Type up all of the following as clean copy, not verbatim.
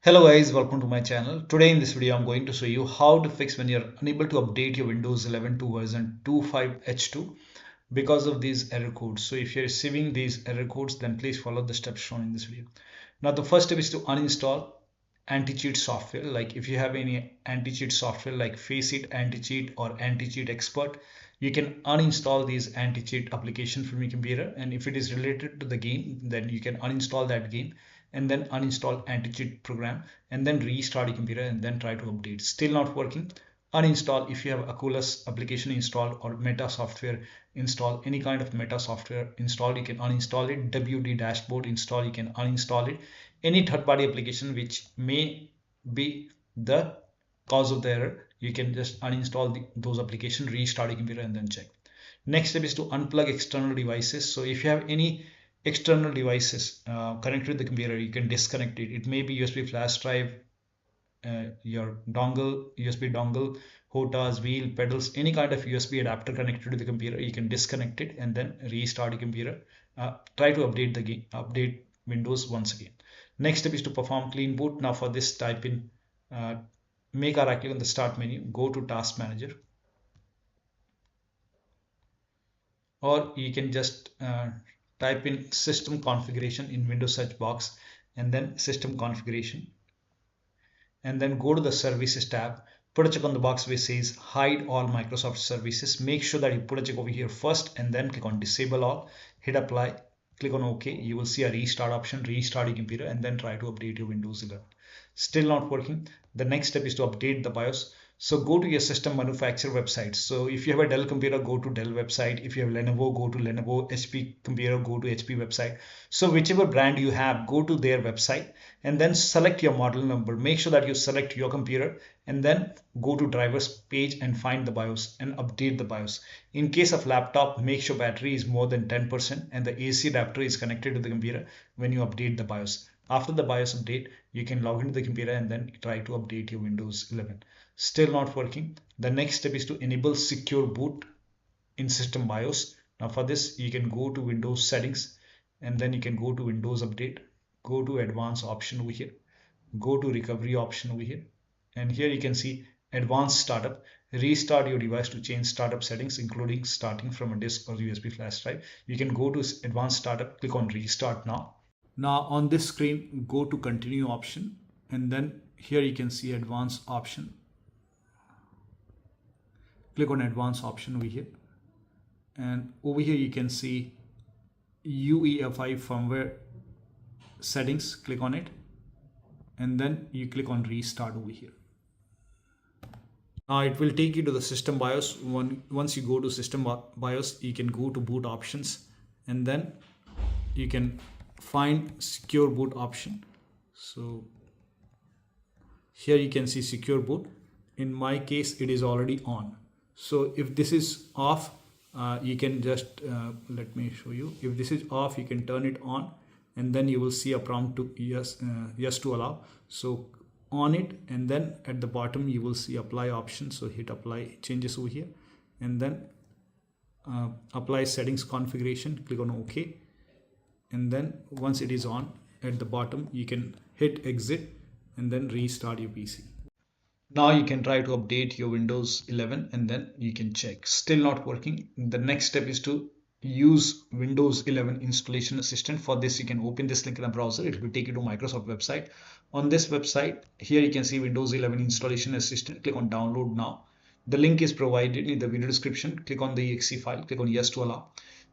Hello guys, welcome to my channel. Today in this video I'm going to show you how to fix when you're unable to update your Windows 11 to version 25H2 because of these error codes. So if you're receiving these error codes, then please follow the steps shown in this video. Now the first step is to uninstall anti-cheat software. Like if you have any anti-cheat software like Faceit anti-cheat or anti-cheat expert, you can uninstall these anti-cheat application from your computer, and if it is related to the game, then you can uninstall that game and then uninstall anti-cheat program and then restart your computer and then try to update. Still not working, uninstall. If you have Oculus application installed or Meta software installed, any kind of Meta software installed, you can uninstall it. WD dashboard install, you can uninstall it. Any third-party application which may be the cause of the error, you can just uninstall those applications, restart your computer and then check. Next step is to unplug external devices. So if you have any external devices connected to the computer, you can disconnect it. It may be USB flash drive, your dongle, USB dongle, HOTAs, wheel, pedals, any kind of USB adapter connected to the computer, you can disconnect it and then restart your computer. Try to update Windows once again. Next step is to perform clean boot. Now for this, type in make a right click on the start menu, go to task manager, or you can just type in system configuration in Windows search box and then system configuration, and then go to the services tab, put a check on the box which says hide all Microsoft services. Make sure that you put a check over here first and then click on disable all, hit apply, click on OK. You will see a restart option, restart your computer and then try to update your Windows 11. Still not working. The next step is to update the BIOS. So go to your system manufacturer website. So if you have a Dell computer, go to Dell website. If you have Lenovo, go to Lenovo. HP computer, go to HP website. So whichever brand you have, go to their website and then select your model number. Make sure that you select your computer and then go to drivers page and find the BIOS and update the BIOS. In case of laptop, make sure battery is more than 10% and the AC adapter is connected to the computer when you update the BIOS. After the BIOS update, you can log into the computer and then try to update your Windows 11. Still not working. The next step is to enable secure boot in system BIOS. Now for this, you can go to Windows settings and then you can go to Windows update, go to advanced option over here, go to recovery option over here, and here you can see advanced startup. Restart your device to change startup settings, including starting from a disk or USB flash drive. You can go to advanced startup, click on restart now. Now on this screen, go to continue option and then here you can see advanced option. Click on advanced option over here, and over here you can see UEFI firmware settings. Click on it and then you click on restart over here. Now it will take you to the system BIOS. Once you go to system BIOS, you can go to boot options and then you can find secure boot option. So here you can see secure boot. In my case, it is already on. So if this is off, you can just let me show you. If this is off, you can turn it on and then you will see a prompt to yes to allow. So on it, and then at the bottom you will see apply option. So hit apply changes over here and then apply settings configuration, click on OK. And then once it is on, at the bottom you can hit exit and then restart your PC. Now you can try to update your Windows 11 and then you can check. Still not working. The next step is to use Windows 11 installation assistant. For this, you can open this link in the browser. It will take you to Microsoft website. On this website, here you can see Windows 11 installation assistant. Click on download now. The link is provided in the video description. Click on the exe file. Click on yes to allow.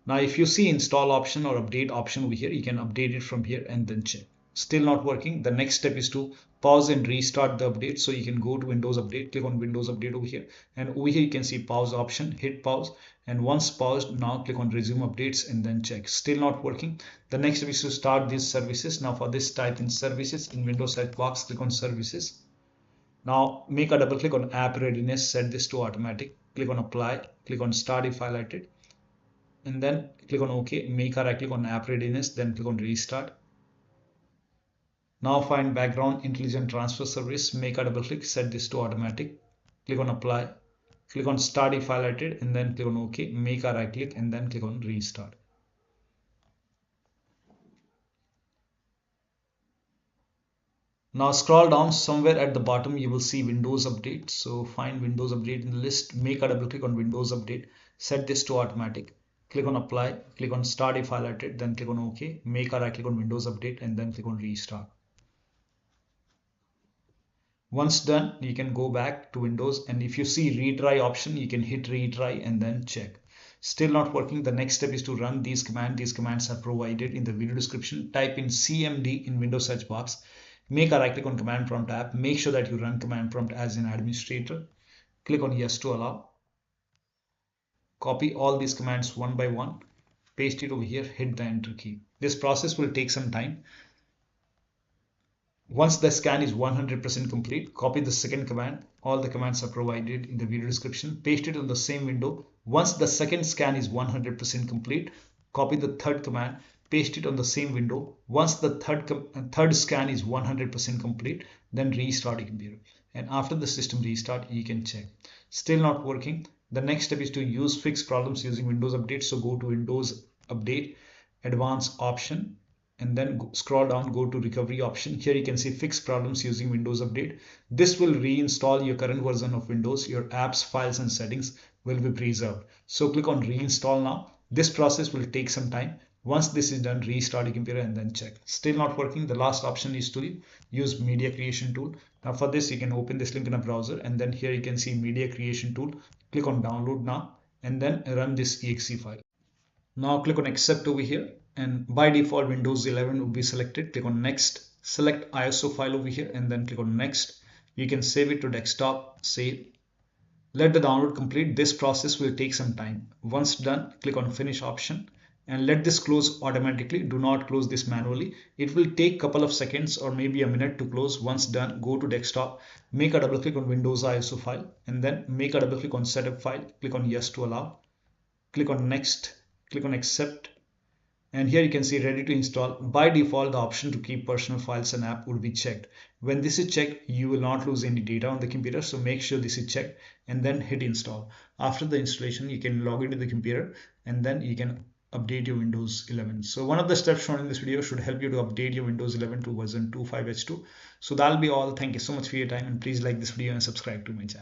Now if you see install option or update option over here, you can update it from here and then check. Still not working. The next step is to pause and restart the update. So you can go to Windows update, click on Windows update over here, and over here you can see pause option, hit pause, and once paused, now click on resume updates and then check. Still not working. The next step is to start these services. Now for this, type in services in Windows search box, click on services. Now make a double click on app readiness, set this to automatic, click on apply, click on start if highlighted, and then click on OK. Make a right click on app readiness, then click on restart. Now find background intelligent transfer service, make a double click, set this to automatic, click on apply, click on start if highlighted and then click on OK, make a right click and then click on restart. Now scroll down, somewhere at the bottom you will see Windows Update. So find Windows Update in the list, make a double click on Windows Update, set this to automatic, click on apply, click on start if highlighted, then click on OK, make a right click on Windows Update and then click on restart. Once done, you can go back to Windows, and if you see retry option, you can hit retry and then check. Still not working. The next step is to run these commands. These commands are provided in the video description. Type in CMD in Windows search box. Make a right click on command prompt tab. Make sure that you run command prompt as an administrator. Click on yes to allow. Copy all these commands one by one. Paste it over here. Hit the enter key. This process will take some time. Once the scan is 100% complete, copy the second command. All the commands are provided in the video description. Paste it on the same window. Once the second scan is 100% complete, copy the third command. Paste it on the same window. Once the third scan is 100% complete, then restart your computer. And after the system restart, you can check. Still not working. The next step is to use fix problems using Windows Update. So go to Windows Update, Advanced option, and then scroll down, go to recovery option. Here you can see fix problems using Windows Update. This will reinstall your current version of Windows. Your apps, files and settings will be preserved. So click on reinstall now. This process will take some time. Once this is done, restart your computer and then check. Still not working. The last option is to use media creation tool. Now for this, you can open this link in a browser, and then here you can see media creation tool. Click on download now and then run this exe file. Now click on accept over here, and by default Windows 11 will be selected. Click on next, select ISO file over here and then click on next. You can save it to desktop, save. Let the download complete. This process will take some time. Once done, click on finish option and let this close automatically. Do not close this manually. It will take a couple of seconds or maybe a minute to close. Once done, go to desktop, make a double click on Windows ISO file and then make a double click on setup file. Click on yes to allow. Click on next. Click on accept, and here you can see ready to install. By default, the option to keep personal files and app would be checked. When this is checked, you will not lose any data on the computer, so make sure this is checked and then hit install. After the installation, you can log into the computer and then you can update your Windows 11. So one of the steps shown in this video should help you to update your Windows 11 to version 2.5H2. So that'll be all. Thank you so much for your time, and please like this video and subscribe to my channel.